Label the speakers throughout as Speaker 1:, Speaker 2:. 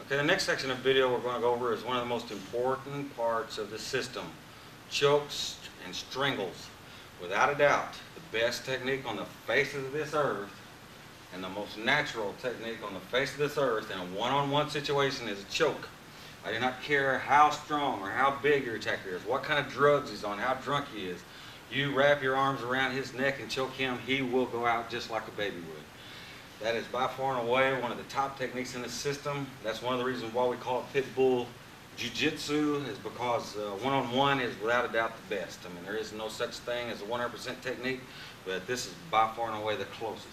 Speaker 1: Okay, the next section of video we're going to go over is one of the most important parts of the system, chokes and strangles. Without a doubt, the best technique on the face of this earth and the most natural technique on the face of this earth in a one-on-one situation is a choke. I do not care how strong or how big your attacker is, what kind of drugs he's on, how drunk he is. You wrap your arms around his neck and choke him, he will go out just like a baby would. That is by far and away one of the top techniques in the system. That's one of the reasons why we call it Pitbull Jiu-Jitsu, is because one-on-one is without a doubt the best. I mean, there is no such thing as a 100% technique, but this is by far and away the closest.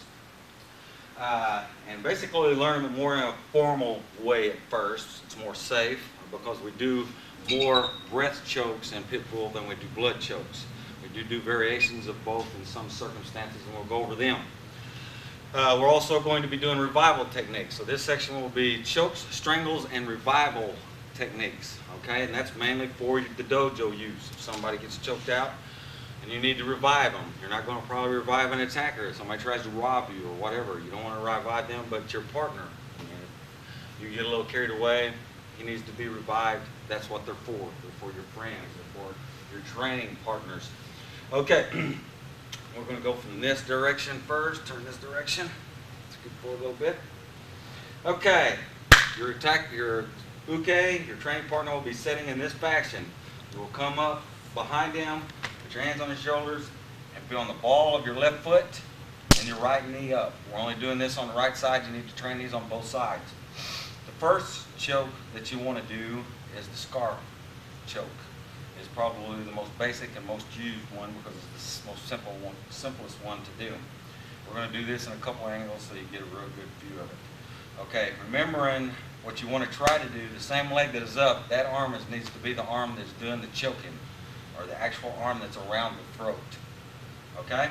Speaker 1: And basically learn it more in a formal way at first. It's more safe because we do more breath chokes in Pitbull than we do blood chokes. We do variations of both in some circumstances, and we'll go over them. We're also going to be doing revival techniques. So this section will be chokes, strangles, and revival techniques. Okay, and that's mainly for the dojo use. If somebody gets choked out and you need to revive them, you're not going to probably revive an attacker. If somebody tries to rob you or whatever, you don't want to revive them, but your partner. You get a little carried away, he needs to be revived. That's what they're for. They're for your friends. They're for your training partners. Okay. We're going to go from this direction first. Turn this direction. Let's get forward a little bit. Okay. Your uke, your training partner, will be sitting in this fashion. You will come up behind him, put your hands on his shoulders, and be on the ball of your left foot and your right knee up. We're only doing this on the right side. You need to train these on both sides. The first choke that you want to do is the scarf choke. Is probably the most basic and most used one because it's the most simplest one to do. We're going to do this in a couple angles so you get a real good view of it. Okay, remembering what you want to try to do, the same leg that is up, that arm needs to be the arm that's doing the choking, or the actual arm that's around the throat. Okay?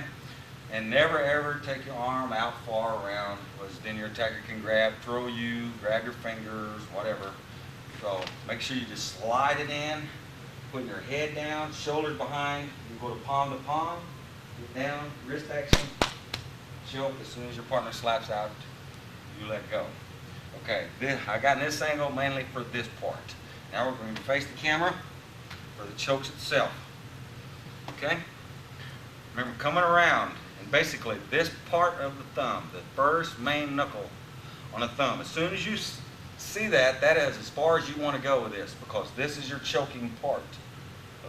Speaker 1: And never ever take your arm out far around, because then your attacker can throw you, grab your fingers, whatever. So make sure you just slide it in. Putting your head down, shoulders behind, you go to palm, get down, wrist action, choke. As soon as your partner slaps out, you let go. Okay, I got in this angle mainly for this part. Now we're going to face the camera for the chokes itself. Okay? Remember, coming around, and basically this part of the thumb, the first main knuckle on the thumb, as soon as you see that is as far as you want to go with this, because this is your choking part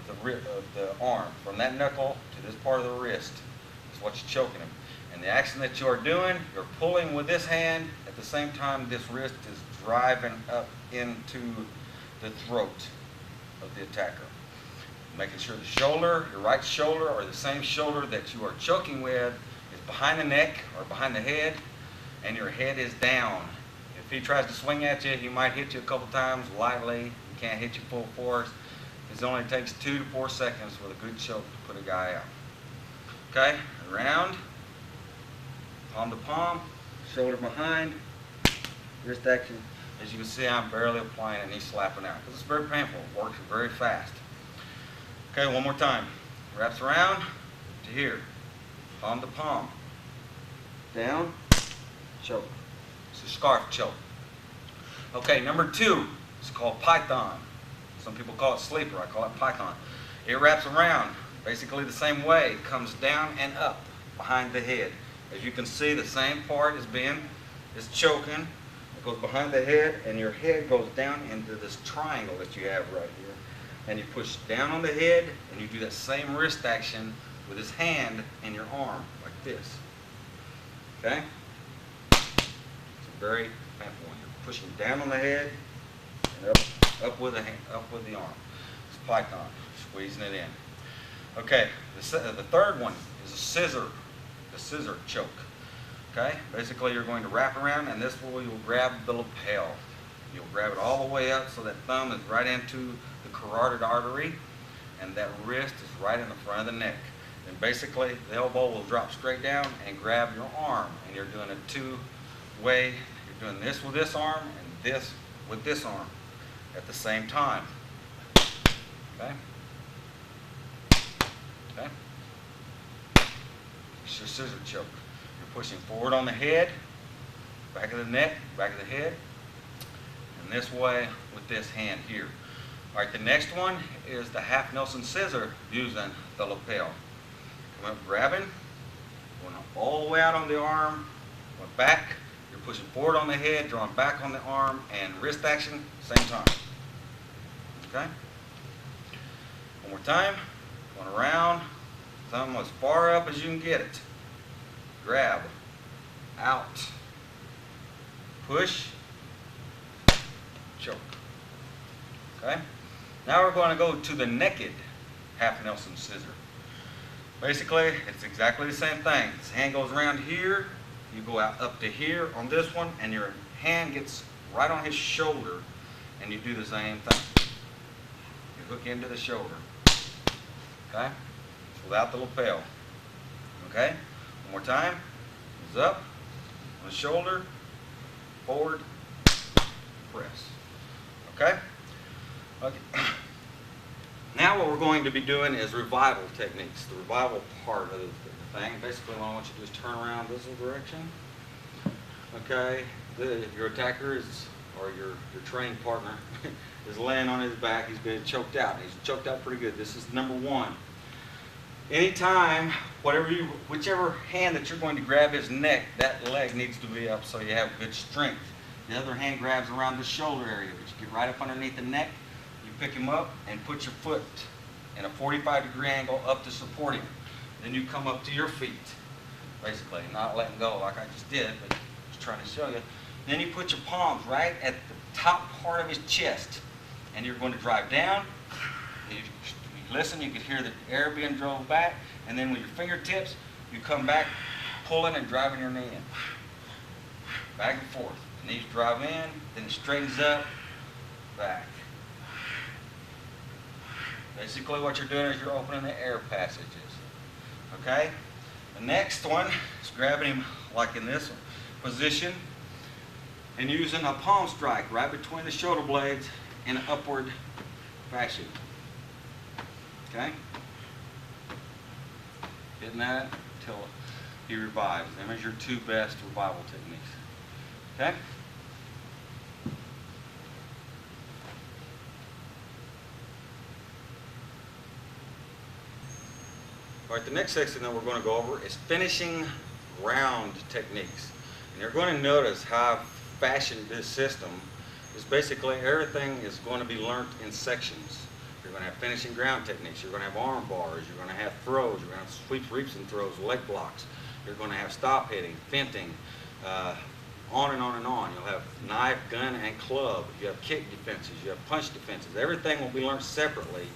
Speaker 1: of the arm. From that knuckle to this part of the wrist is what you're choking him. And the action that you are doing, you're pulling with this hand, at the same time this wrist is driving up into the throat of the attacker. Making sure the shoulder, your right shoulder, or the same shoulder that you are choking with is behind the neck or behind the head, and your head is down. If he tries to swing at you, he might hit you a couple times lightly. He can't hit you full force. It only takes 2 to 4 seconds with a good choke to put a guy out. Okay, around, palm to palm, shoulder behind, wrist action. As you can see, I'm barely applying and he's slapping out. This is very painful. It works very fast. Okay, one more time. Wraps around to here, palm to palm, down, choke. It's a scarf choke. Okay, number 2 is called python. Some people call it sleeper. I call it python. It wraps around basically the same way. It comes down and up behind the head. As you can see, the same part is choking. It goes behind the head, and your head goes down into this triangle that you have right here. And you push down on the head, and you do that same wrist action with his hand and your arm, like this. Okay? Very painful one. You're pushing down on the head and up with the arm. It's python, squeezing it in. Okay, the third one is the scissor choke. Okay, basically you're going to wrap around, and this way you'll grab the lapel. You'll grab it all the way up so that thumb is right into the carotid artery, and that wrist is right in the front of the neck. And basically the elbow will drop straight down and grab your arm, and you're doing a two-way. You're doing this with this arm and this with this arm at the same time. Okay? Okay? It's your scissor choke. You're pushing forward on the head, back of the neck, back of the head, and this way with this hand here. All right, the next one is the half Nelson scissor using the lapel. Come up, grabbing, going all the way out on the arm, going back. You're pushing forward on the head, drawing back on the arm, and wrist action, same time. Okay? One more time. Going around, thumb as far up as you can get it. Grab, out, push, choke. Okay? Now we're going to go to the naked half Nelson scissor. Basically, it's exactly the same thing. This hand goes around here, you go out up to here on this one, and your hand gets right on his shoulder, and you do the same thing. You hook into the shoulder. Okay? Without the lapel. Okay? One more time. It's up, on the shoulder, forward, press. Okay? Okay. Now what we're going to be doing is revival techniques, the revival part of the thing. Basically what I want you to do is turn around this direction. Okay? Your attacker is, or your training partner is laying on his back. He's been choked out. He's choked out pretty good. This is number one. Anytime, whichever hand that you're going to grab his neck, that leg needs to be up so you have good strength. The other hand grabs around the shoulder area, but you get right up underneath the neck. You pick him up and put your foot in a 45-degree angle up to support him. Then you come up to your feet, basically, not letting go like I just did, but just trying to show you. Then you put your palms right at the top part of his chest, and you're going to drive down. You listen, you can hear the air being drove back, and then with your fingertips, you come back, pulling and driving your knee in. Back and forth. The knees drive in, then it straightens up, back. Basically what you're doing is you're opening the air passages. Okay? The next one is grabbing him like in this position and using a palm strike right between the shoulder blades in an upward fashion. Okay? Hitting that until he revives. Them is your two best revival techniques. Okay? All right, the next section that we're going to go over is finishing ground techniques. And you're going to notice how I've fashioned this system is basically everything is going to be learned in sections. You're going to have finishing ground techniques. You're going to have arm bars. You're going to have throws. You're going to have sweeps, reaps, and throws, leg blocks. You're going to have stop hitting, finting, on and on and on. You'll have knife, gun, and club. You have kick defenses. You have punch defenses. Everything will be learned separately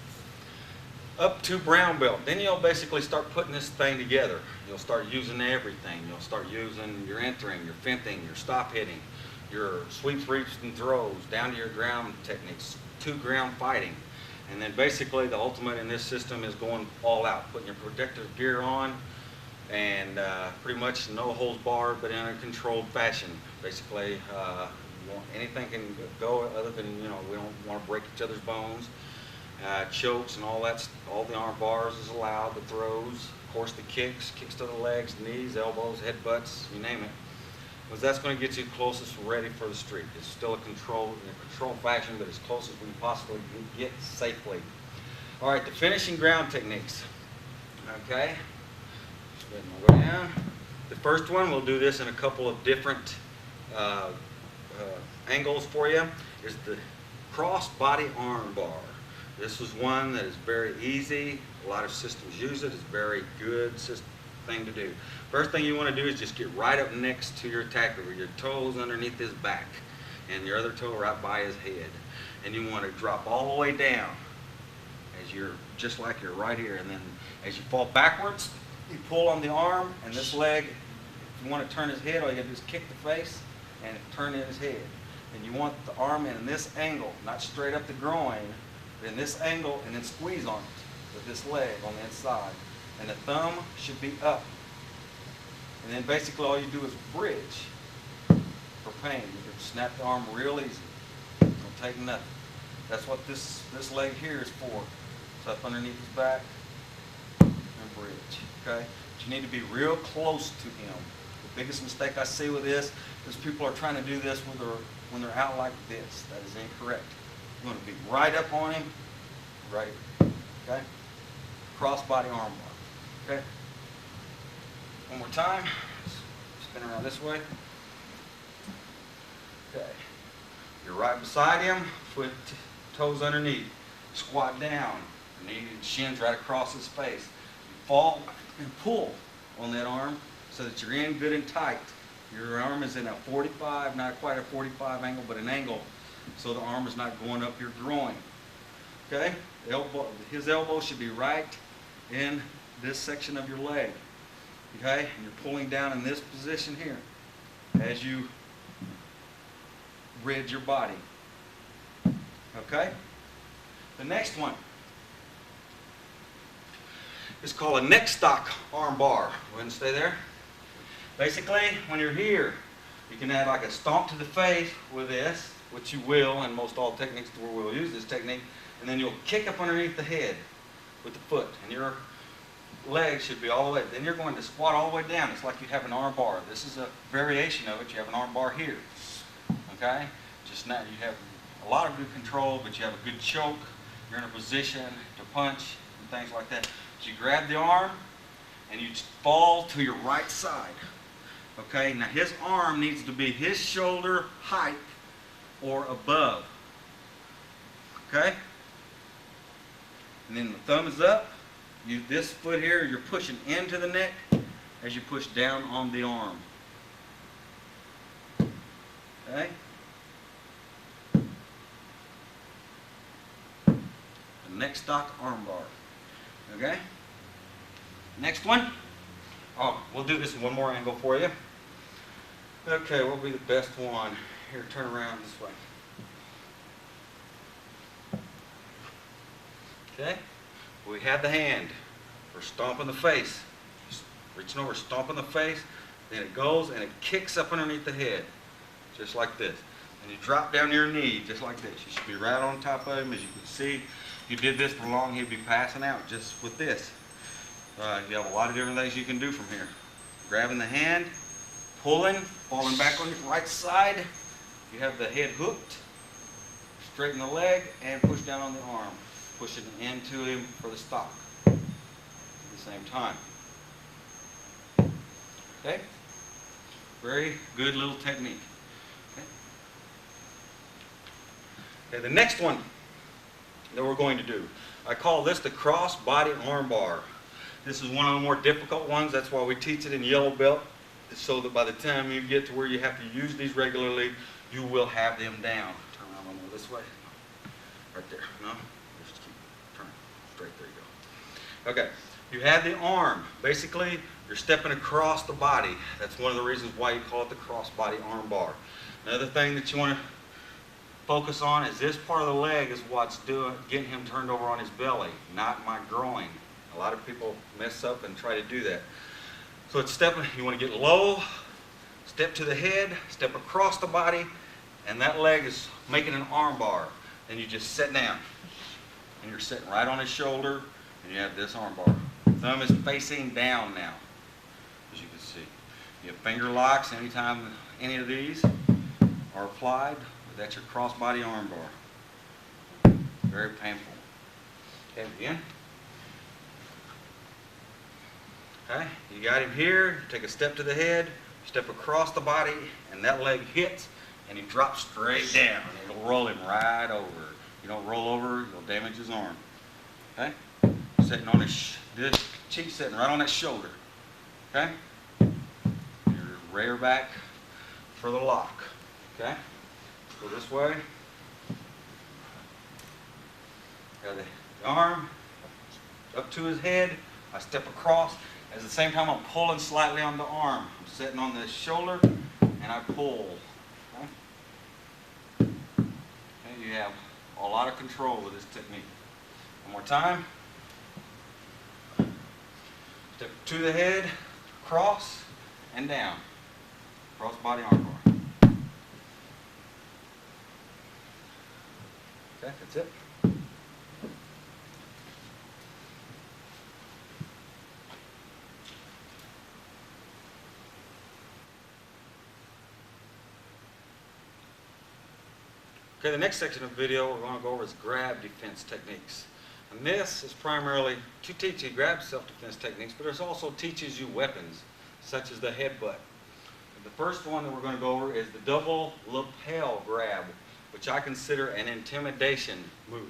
Speaker 1: up to brown belt. Then you'll basically start putting this thing together. You'll start using everything. You'll start using your entering, your finting, your stop hitting, your sweeps, reaps, and throws, down to your ground techniques, to ground fighting. And then basically the ultimate in this system is going all out, putting your protective gear on, and pretty much no holds barred, but in a controlled fashion. Basically, anything can go other than, we don't want to break each other's bones. Chokes and all that, all the arm bars is allowed, the throws, of course the kicks to the legs, knees, elbows, headbutts, you name it. Because that's going to get you closest ready for the street. It's still in a controlled fashion, but as close as we possibly can get safely. All right, the finishing ground techniques. Okay, we'll go down. The first one, we'll do this in a couple of different angles for you, is the cross body arm bar. This is one that is very easy. A lot of systems use it. It's a very good thing to do. First thing you want to do is just get right up next to your attacker with your toes underneath his back and your other toe right by his head. And you want to drop all the way down as you're just like you're right here. And then as you fall backwards, you pull on the arm and this leg. If you want to turn his head, all you got to do is kick the face and turn in his head. And you want the arm in this angle, not straight up the groin, but in this angle, and then squeeze on it with this leg on the inside. And the thumb should be up. And then basically all you do is bridge for pain. You can snap the arm real easy. Don't take nothing. That's what this leg here is for. It's up underneath his back and bridge. Okay? But you need to be real close to him with Biggest mistake I see with this is people are trying to do this when they're out like this. That is incorrect. You want to be right up on him, right, okay? Cross-body arm bar, okay? One more time. Spin around this way. Okay. You're right beside him, foot, toes underneath. Squat down, knee and shins right across his face. You fall and pull on that arm so that you're in good and tight. Your arm is in a 45, not quite a 45 angle, but an angle, so the arm is not going up your groin. Okay? His elbow should be right in this section of your leg. Okay? And you're pulling down in this position here as you rid your body. Okay? The next one is called a neck stock arm bar. Go ahead and stay there. Basically, when you're here, you can add like a stomp to the face with this, which you will, and most all techniques where we'll use this technique, and then you'll kick up underneath the head with the foot, and your leg should be all the way. Then you're going to squat all the way down. It's like you have an arm bar. This is a variation of it. You have an arm bar here. Okay? Just now you have a lot of good control, but you have a good choke. You're in a position to punch and things like that. So you grab the arm and you fall to your right side. Okay, now his arm needs to be his shoulder height or above. Okay? And then the thumb is up. This foot here, you're pushing into the neck as you push down on the arm. Okay? The neck stock arm bar. Okay? Next one. Oh, we'll do this in one more angle for you. Okay, what will be the best one? Here, turn around this way. Okay? We have the hand. We're stomping the face. Just reaching over, stomping the face. Then it goes and it kicks up underneath the head. Just like this. And you drop down your knee just like this. You should be right on top of him. As you can see, if you did this for long, he'd be passing out just with this. You have a lot of different things you can do from here. Grabbing the hand, pulling, falling back on your right side. You have the head hooked, straighten the leg, and push down on the arm. Pushing into him for the stock at the same time. Okay? Very good little technique. Okay? Okay, the next one that we're going to do, I call this the cross body arm bar. This is one of the more difficult ones. That's why we teach it in yellow belt, so that by the time you get to where you have to use these regularly, you will have them down. Turn around one more this way. Right there. No? Just keep turning straight. There you go. Okay. You have the arm. Basically, you're stepping across the body. That's one of the reasons why you call it the cross body arm bar. Another thing that you want to focus on is this part of the leg is what's getting him turned over on his belly, not my groin. A lot of people mess up and try to do that. So it's stepping, you want to get low, step to the head, step across the body, and that leg is making an arm bar. Then you just sit down. And you're sitting right on his shoulder, and you have this arm bar. Thumb is facing down now, as you can see. You have finger locks anytime any of these are applied. That's your cross body arm bar. Very painful. Okay, again. Okay, you got him here, you take a step to the head, step across the body, and that leg hits, and he drops straight down. It'll roll him right over. You don't roll over, you'll damage his arm. Okay? Sitting on his, this cheek sitting right on that shoulder. Okay? Your rear back for the lock. Okay? Go this way. Got the arm up to his head. I step across. At the same time, I'm pulling slightly on the arm. I'm sitting on the shoulder, and I pull. Okay? And you have a lot of control with this technique. One more time. Step to the head, cross, and down. Cross body arm bar. Okay, that's it. Okay, the next section of the video we're going to go over is grab defense techniques. And this is primarily to teach you grab self-defense techniques, but it also teaches you weapons, such as the headbutt. The first one that we're going to go over is the double lapel grab, which I consider an intimidation move.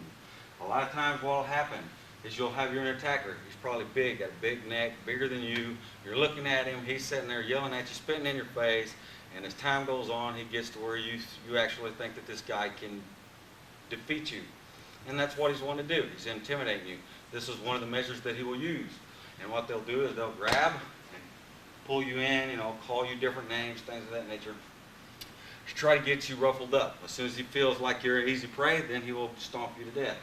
Speaker 1: A lot of times what will happen is you'll have your attacker. He's probably big, got a big neck, bigger than you. You're looking at him, he's sitting there yelling at you, spitting in your face, and as time goes on, he gets to where you actually think that this guy can defeat you. And that's what he's wanting to do. He's intimidating you. This is one of the measures that he will use. And what they'll do is they'll grab and pull you in, you know, call you different names, things of that nature, to try to get you ruffled up. As soon as he feels like you're an easy prey, then he will stomp you to death.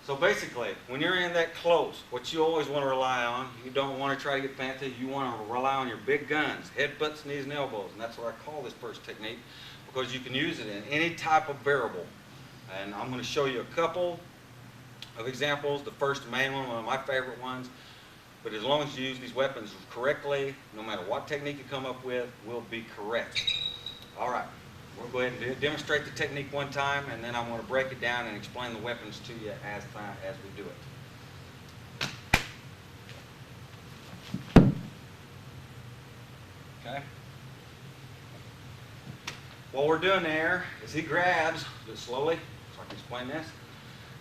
Speaker 1: So basically, when you're in that close, what you always want to rely on, you don't want to try to get fancy, you want to rely on your big guns, headbutts, knees, and elbows. And that's what I call this first technique, because you can use it in any type of variable. And I'm going to show you a couple of examples. The first main one of my favorite ones. But as long as you use these weapons correctly, no matter what technique you come up with, will be correct. All right. We'll go ahead and demonstrate the technique one time, and then I'm going to break it down and explain the weapons to you as we do it. Okay? What we're doing there is he grabs, do it slowly so I can explain this.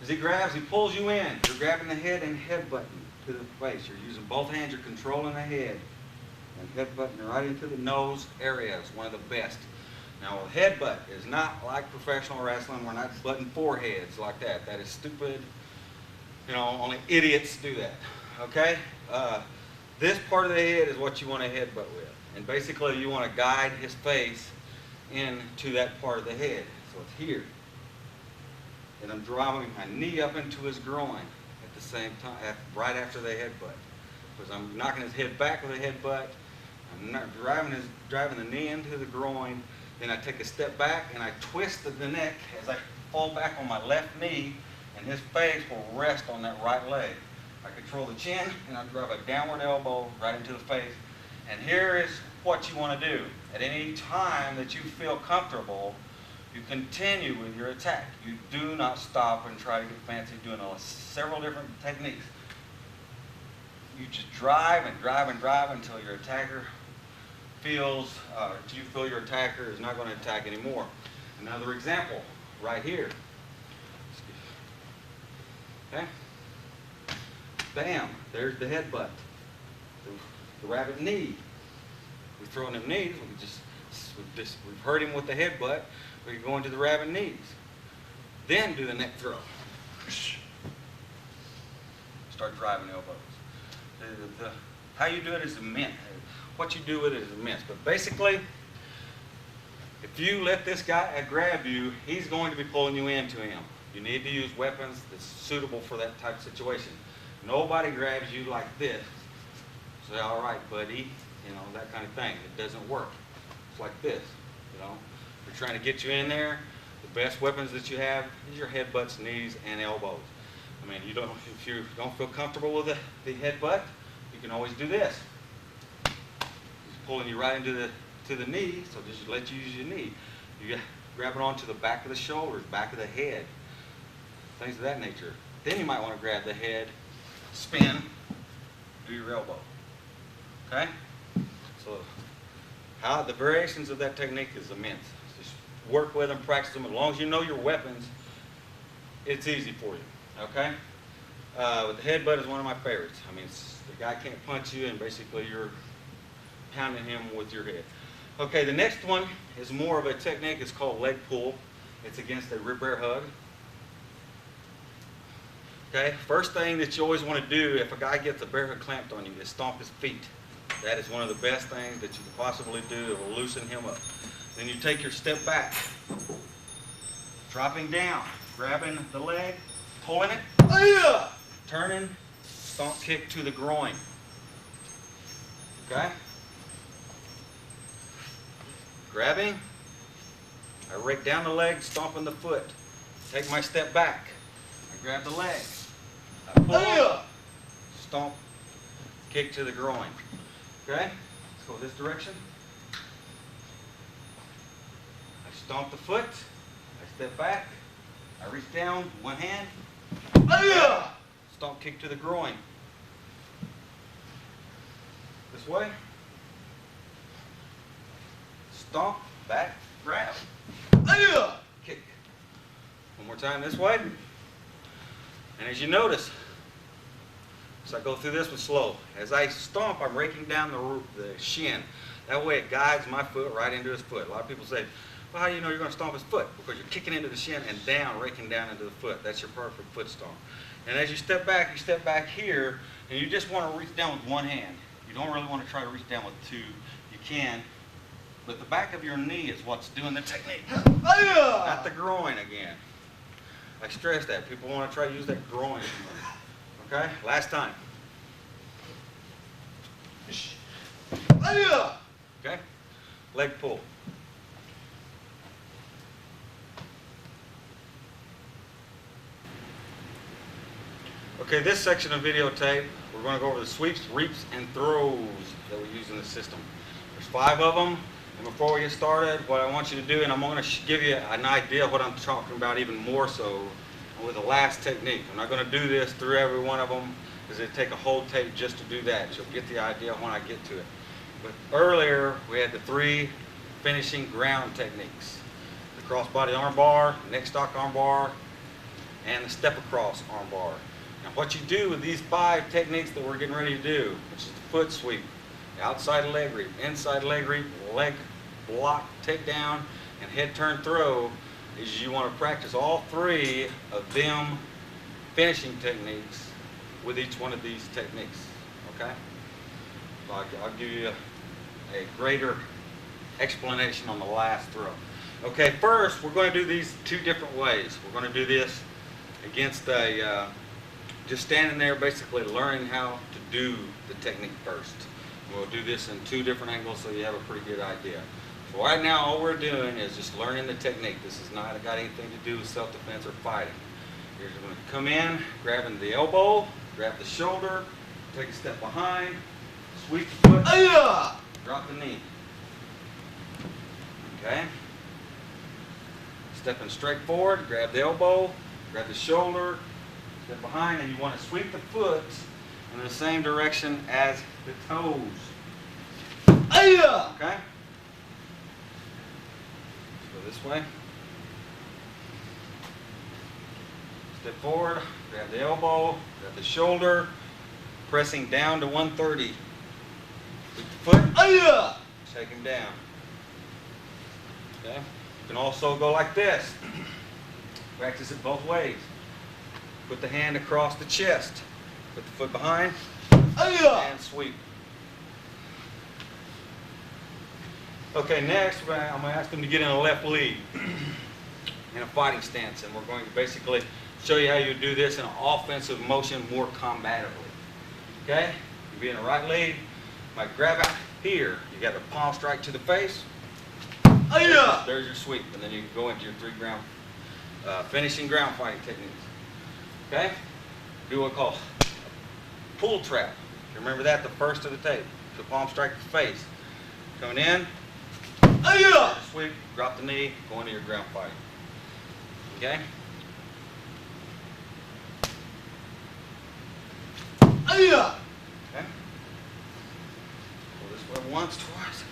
Speaker 1: As he grabs, he pulls you in. You're grabbing the head and headbutting to the face. You're using both hands, you're controlling the head and headbutting right into the nose area. It's one of the best. Now, a headbutt is not like professional wrestling. We're not butting foreheads like that. That is stupid. You know, only idiots do that. Okay? This part of the head is what you want to headbutt with. And basically, you want to guide his face into that part of the head. So it's here. And I'm driving my knee up into his groin at the same time, right after the headbutt. Because I'm knocking his head back with a headbutt. I'm not driving the knee into the groin. Then I take a step back and I twist the neck as I fall back on my left knee, and his face will rest on that right leg. I control the chin and I drive a downward elbow right into the face. And here is what you want to do. At any time that you feel comfortable, you continue with your attack. You do not stop and try to get fancy doing several different techniques. You just drive and drive and drive until your attacker you feel your attacker is not going to attack anymore. Another example right here. Okay? Bam, there's the headbutt. The rabbit knee. We're throwing them knees. We've hurt him with the headbutt. We're going to the rabbit knees. Then do the neck throw. Start driving elbows. How you do it is immense. What you do with it is immense. But basically, if you let this guy grab you, he's going to be pulling you into him. You need to use weapons that's suitable for that type of situation. Nobody grabs you like this. Say, all right, buddy, you know, that kind of thing. It doesn't work. It's like this, you know. If you're trying to get you in there, the best weapons that you have is your headbutts, knees, and elbows. I mean, if you don't feel comfortable with the headbutt, you can always do this. Pulling you right into the knee, so just let you use your knee. You grab it onto the back of the shoulders, back of the head, things of that nature. Then you might want to grab the head, spin, do your elbow. Okay? So the variations of that technique is immense. Just work with them, practice them. As long as you know your weapons, it's easy for you. Okay? But the headbutt is one of my favorites. I mean, the guy can't punch you, and basically you're pounding him with your head. Okay, the next one is more of a technique. It's called leg pull. It's against a rib bear hug. Okay, first thing that you always want to do if a guy gets a bear hug clamped on you is stomp his feet. That is one of the best things that you can possibly do. It will loosen him up. Then you take your step back, dropping down, grabbing the leg, pulling it, turning, stomp kick to the groin. Okay? Grabbing, I rake down the leg, stomping the foot. Take my step back. I grab the leg. I pull, stomp, kick to the groin. Okay? Let's go this direction. I stomp the foot. I step back, I reach down, one hand, stomp kick to the groin. This way, stomp, back, grab, kick. One more time this way. And as you notice, so I go through this one slow. As I stomp, I'm raking down the shin. That way it guides my foot right into his foot. A lot of people say, well, how do you know you're going to stomp his foot? Because you're kicking into the shin and down, raking down into the foot. That's your perfect foot stomp. And as you step back here, and you just want to reach down with one hand. You don't really want to try to reach down with two. You can, but the back of your knee is what's doing the technique. Not the groin again. I stress that. People want to try to use that groin. Okay? Last time. Okay? Leg pull. Okay, this section of videotape, we're going to go over the sweeps, reaps, and throws that we use in the system. There's 5 of them, and before we get started, what I want you to do, and I'm going to give you an idea of what I'm talking about even more so with the last technique. I'm not going to do this through every one of them, because it'd take a whole tape just to do that. You'll get the idea when I get to it. But earlier, we had the 3 finishing ground techniques. The crossbody arm bar, neck stock arm bar, and the step across arm bar. Now what you do with these 5 techniques that we're getting ready to do, which is the foot sweep, the outside leg reap, inside leg reap, leg block takedown, and head turn throw, is you want to practice all 3 of them finishing techniques with each one of these techniques. Okay? So I'll give you a greater explanation on the last throw. Okay, first we're going to do these 2 different ways. We're going to do this against a just standing there basically learning how to do the technique first. We'll do this in 2 different angles so you have a pretty good idea. So right now all we're doing is just learning the technique. This has not got anything to do with self-defense or fighting. You're going to come in, grabbing the elbow, grab the shoulder, take a step behind, sweep the foot, drop the knee. Okay? Stepping straight forward, grab the elbow, grab the shoulder, step behind, and you want to sweep the foot in the same direction as the toes. Okay? Go this way. Step forward, grab the elbow, grab the shoulder, pressing down to 130. Sweep the foot, shake him down. Okay? You can also go like this. Practice it both ways. Put the hand across the chest. Put the foot behind. And sweep. Okay, next I'm going to ask them to get in a left lead in a fighting stance. And we're going to basically show you how you do this in an offensive motion more combatively. Okay? You be in a right lead. You might grab out here. You got a palm strike to the face. There's your sweep. And then you can go into your 3 ground finishing ground fighting techniques. Okay? Do what we call a pull trap. You remember that, the first of the tape. The palm strike to the face. Coming in. Sweep, drop the knee, go into your ground fighting. Okay? Okay? Go this way once, twice.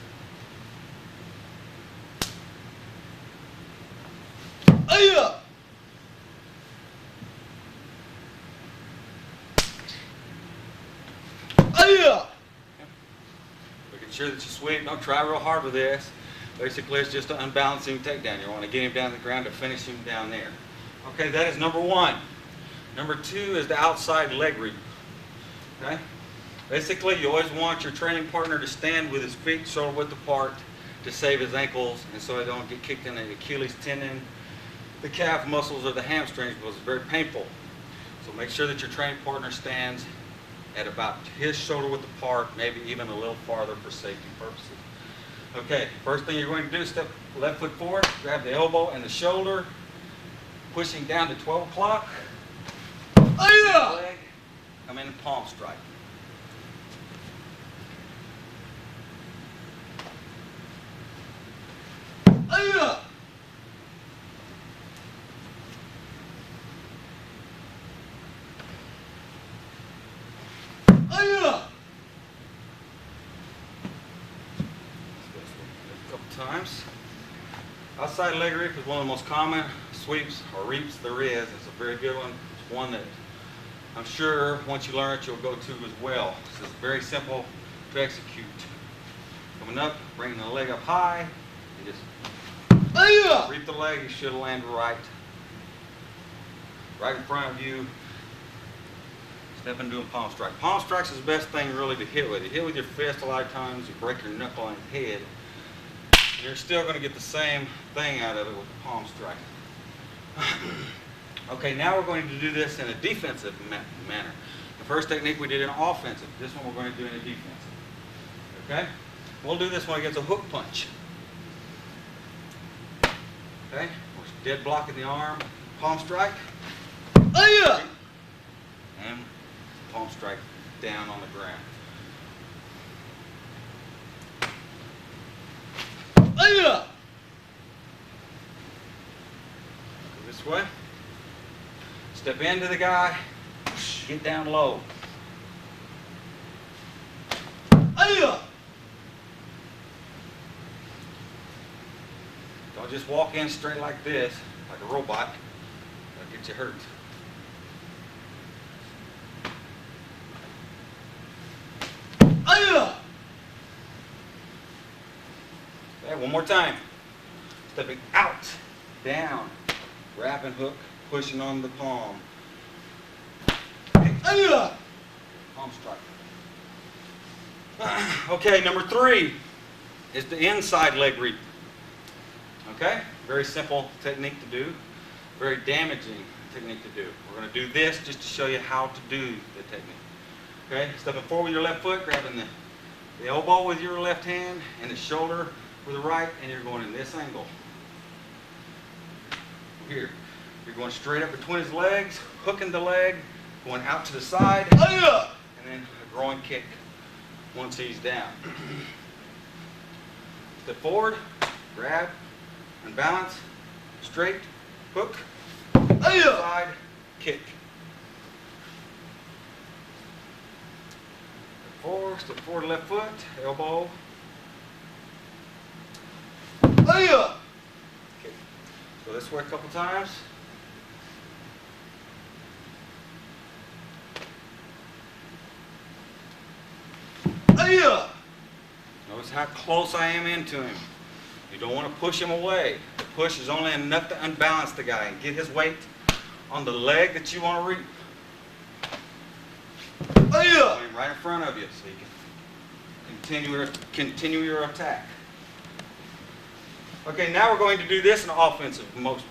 Speaker 1: Making sure that you sweep. Don't try real hard with this. Basically, it's just an unbalancing takedown. You want to get him down to the ground to finish him down there. Okay, that is number 1. Number 2 is the outside leg reap. Okay? Basically, you always want your training partner to stand with his feet shoulder width apart to save his ankles, and so they don't get kicked in the Achilles tendon, the calf muscles, or the hamstrings, because it's very painful. So make sure that your training partner stands at about his shoulder width apart, maybe even a little farther for safety purposes. Okay, first thing you're going to do is step left foot forward, grab the elbow and the shoulder, pushing down to 12 o'clock. Leg, come in and palm strike. times. Outside leg reap is one of the most common sweeps or reaps there is. It's a very good one. It's one that I'm sure once you learn it, you'll go to as well. This is very simple to execute. Coming up, bringing the leg up high, and just reap the leg. You should land right in front of you. Step into a palm strike. Palm strikes is the best thing really to hit with. You hit with your fist a lot of times, you break your knuckle on your head. You're still going to get the same thing out of it with the palm strike. Okay, now we're going to do this in a defensive manner. The first technique we did in offensive. This one we're going to do in a defensive. Okay? We'll do this one against a hook punch. Okay? We're dead blocking the arm. Palm strike. And palm strike down on the ground. Go this way. Step into the guy. Get down low. Don't just walk in straight like this, like a robot. That'll get you hurt. Okay, one more time. Stepping out, down, grabbing hook, pushing on the palm. Palm strike. Okay, number 3 is the inside leg reap. Okay, very simple technique to do, very damaging technique to do. We're going to do this just to show you how to do the technique. Okay, stepping forward with your left foot, grabbing the elbow with your left hand and the shoulder with the right, and you're going in this angle. Here, you're going straight up between his legs, hooking the leg, going out to the side, and then a groin kick once he's down. Step forward, grab, unbalance, straight, hook, side, kick. Step forward, left foot, elbow. Okay. Go this way a couple times. Notice how close I am into him. You don't want to push him away. The push is only enough to unbalance the guy and get his weight on the leg that you want to reap. Right in front of you so you can continue your attack. Okay, now we're going to do this in an offensive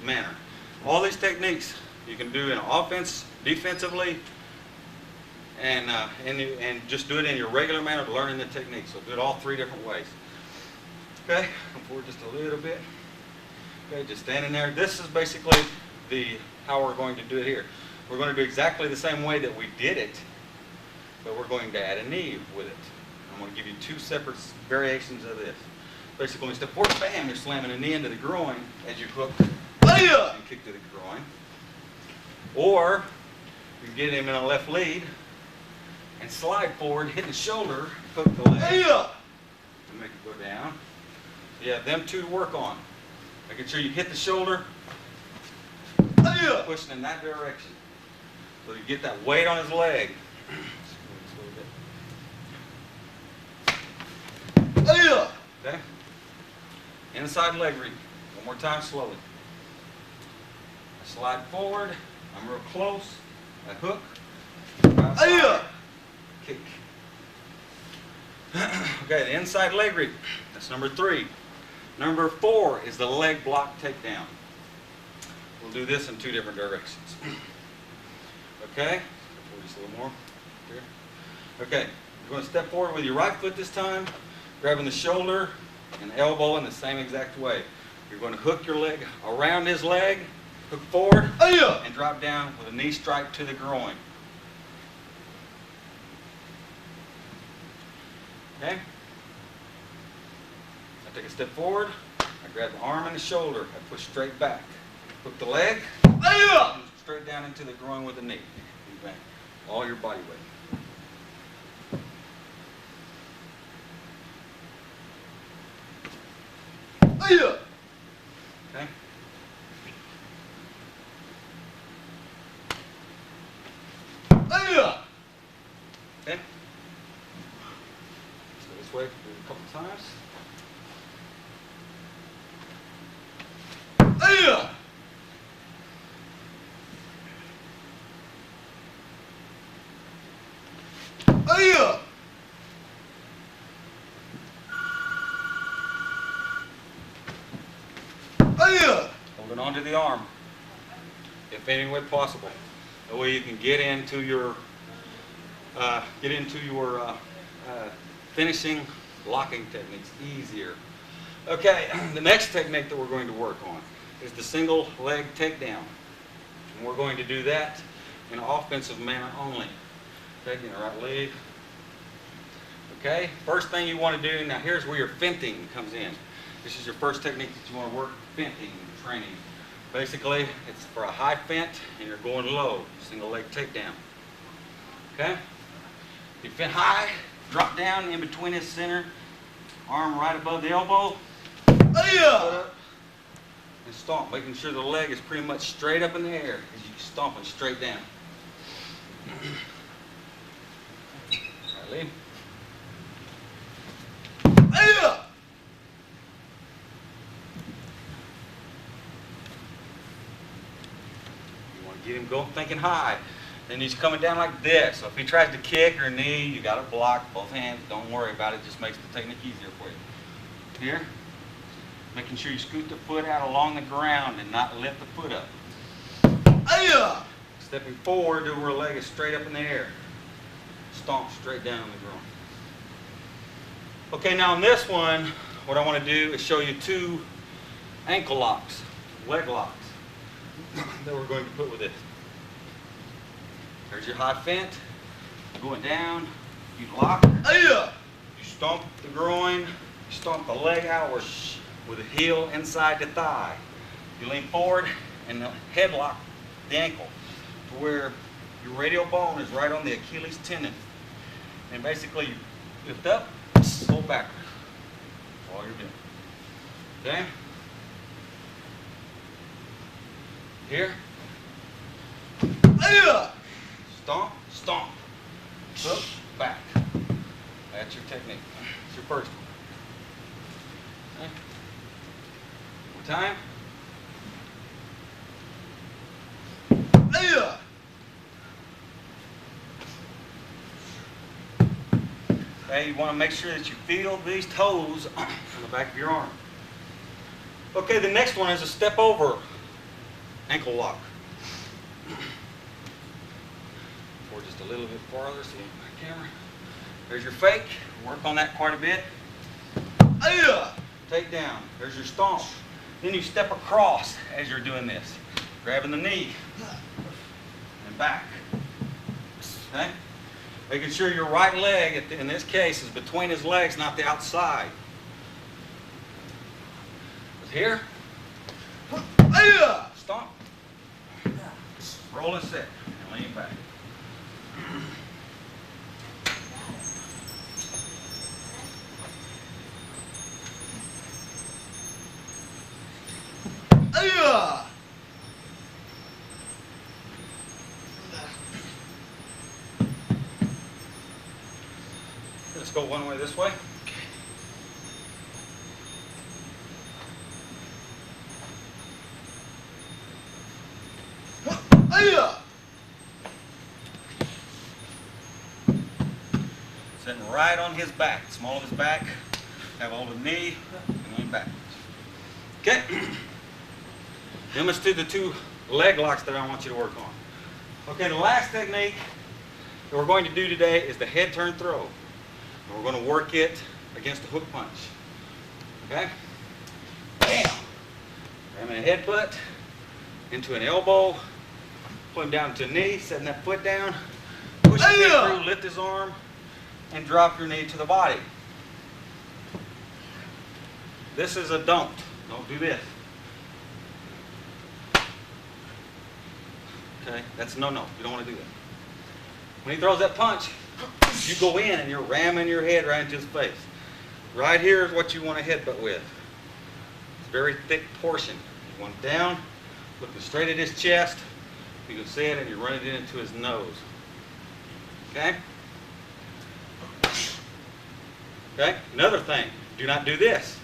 Speaker 1: manner. All these techniques you can do in offense, defensively, and just do it in your regular manner of learning the technique. So do it all 3 different ways. Okay, come forward just a little bit. Okay, just standing there. This is basically how we're going to do it here. We're going to do exactly the same way that we did it, but we're going to add a knee with it. I'm going to give you 2 separate variations of this. Basically, when you step forward, bam, you're slamming a knee into the groin as you hook and kick to the groin. Or you can get him in a left lead and slide forward, hit the shoulder, hook the leg, and make it go down. You have them 2 to work on. Making sure you hit the shoulder, pushing in that direction. So you get that weight on his leg. Okay? Inside leg reap. One more time slowly. I slide forward. I'm real close. I hook. Outside, kick. Okay, the inside leg reap. That's number 3. Number 4 is the leg block takedown. We'll do this in 2 different directions. Okay? Just a little more. Here. Okay, you're going to step forward with your right foot this time, grabbing the shoulder and elbow in the same exact way. You're going to hook your leg around his leg, hook forward, and drop down with a knee strike to the groin. Okay? I take a step forward, I grab the arm and the shoulder, I push straight back. Hook the leg, straight down into the groin with the knee. Bang. All your body weight. Okay. Okay. So this way a couple times. Holding on to the arm, if any way possible. That way you can get into your finishing locking techniques easier. Okay, the next technique that we're going to work on is the single leg takedown. And we're going to do that in an offensive manner only. Taking the right leg. Okay, first thing you want to do, now here's where your finting comes in. This is your first technique that you want to work, finting training. Basically, it's for a high fint and you're going low, single leg takedown. Okay? You fint high, drop down in between his center, arm right above the elbow, put up, and stomp, making sure the leg is pretty much straight up in the air as you're stomping straight down. Right leg. Get him going, thinking high. Then he's coming down like this. So if he tries to kick or knee, you got to block both hands. Don't worry about it. Just makes the technique easier for you. Here, making sure you scoot the foot out along the ground and not lift the foot up. Stepping forward to where the leg is straight up in the air. Stomp straight down on the ground. Okay, now on this one, what I want to do is show you two ankle locks, leg locks that we're going to put with this. There's your high fint, going down, you lock, you stomp the groin, you stomp the leg outward with the heel inside the thigh. You lean forward and headlock the ankle to where your radial bone is right on the Achilles tendon. And basically you lift up, pull backward. That's all you're doing. Okay? Here. Stomp, stomp. Up, back. That's your technique. It's your first one. Okay. One time. Okay, you want to make sure that you feel these toes on the back of your arm. Okay, the next one is a step over ankle lock. Or just a little bit farther, see my camera. There's your fake. Work on that quite a bit. Take down. There's your stomp. Then you step across as you're doing this, grabbing the knee and back. Okay? Making sure your right leg, in this case, is between his legs, not the outside. Here. Stomp. Roll and set. And lean back. Let's go one way this way. Sitting right on his back, small of his back. Have hold of the knee and lean backwards. Okay. Then let's do the two leg locks that I want you to work on. Okay, the last technique that we're going to do today is the head turn throw. And we're going to work it against a hook punch. Okay? Bam! Ramming a headbutt into an elbow. Pull him down to a knee, setting that foot down. Push his knee through, lift his arm, and drop your knee to the body. This is a don't. Don't do this. Okay? That's no. You don't want to do that. When he throws that punch, you go in and you're ramming your head right into his face. Right here is what you want to headbutt with. It's a very thick portion. You want it down, looking straight at his chest. You can see it, and you run it into his nose. Okay? Okay? Another thing, do not do this.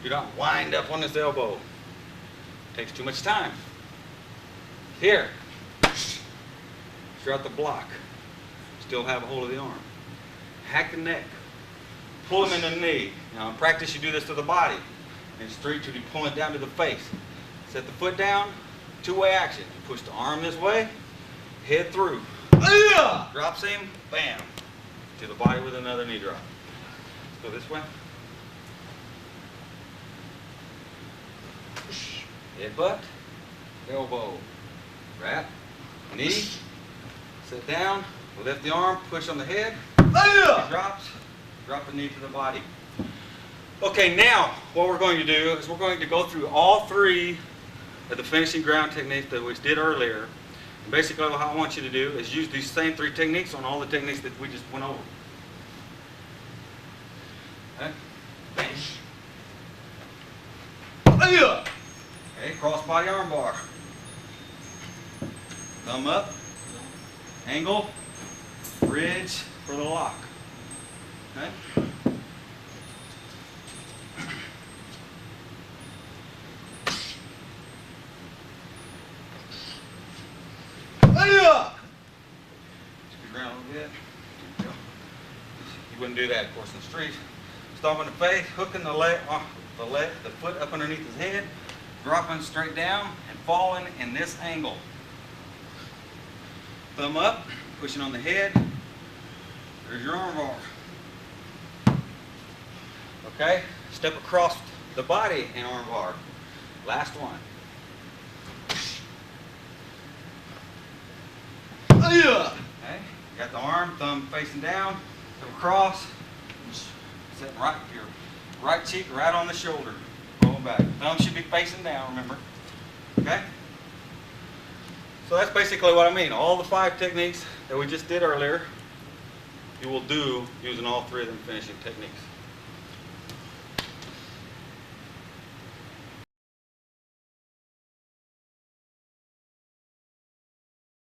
Speaker 1: Do not wind up on this elbow. It takes too much time. Here. Throughout the block. Still have a hold of the arm. Hack the neck. Pull him in the knee. Now in practice you do this to the body. In street you pull it down to the face. Set the foot down. Two-way action. You push the arm this way. Head through. Drops him. Bam. To the body with another knee drop. Let's go this way. Headbutt. Elbow. Wrap. Knee. Sit down. Lift the arm. Push on the head. He drops. Drop the knee to the body. Okay, now what we're going to do is we're going to go through all three of the finishing ground techniques that we did earlier. And basically what I want you to do is use these same three techniques on all the techniques that we just went over. Okay? Okay, cross body arm bar. Thumb up. Angle. Bridge for the lock. Okay? Ground a little bit. You wouldn't do that, of course, in the street. Stomping the face, hooking the leg, the foot up underneath his head, dropping straight down, and falling in this angle. Thumb up, pushing on the head. There's your arm bar. Okay, step across the body and arm bar. Last one. Okay, got the arm, thumb facing down, come across, sitting right your right cheek right on the shoulder. Going back. Thumb should be facing down, remember. Okay? So that's basically what I mean. All the 5 techniques that we just did earlier, you will do using all 3 of them finishing techniques.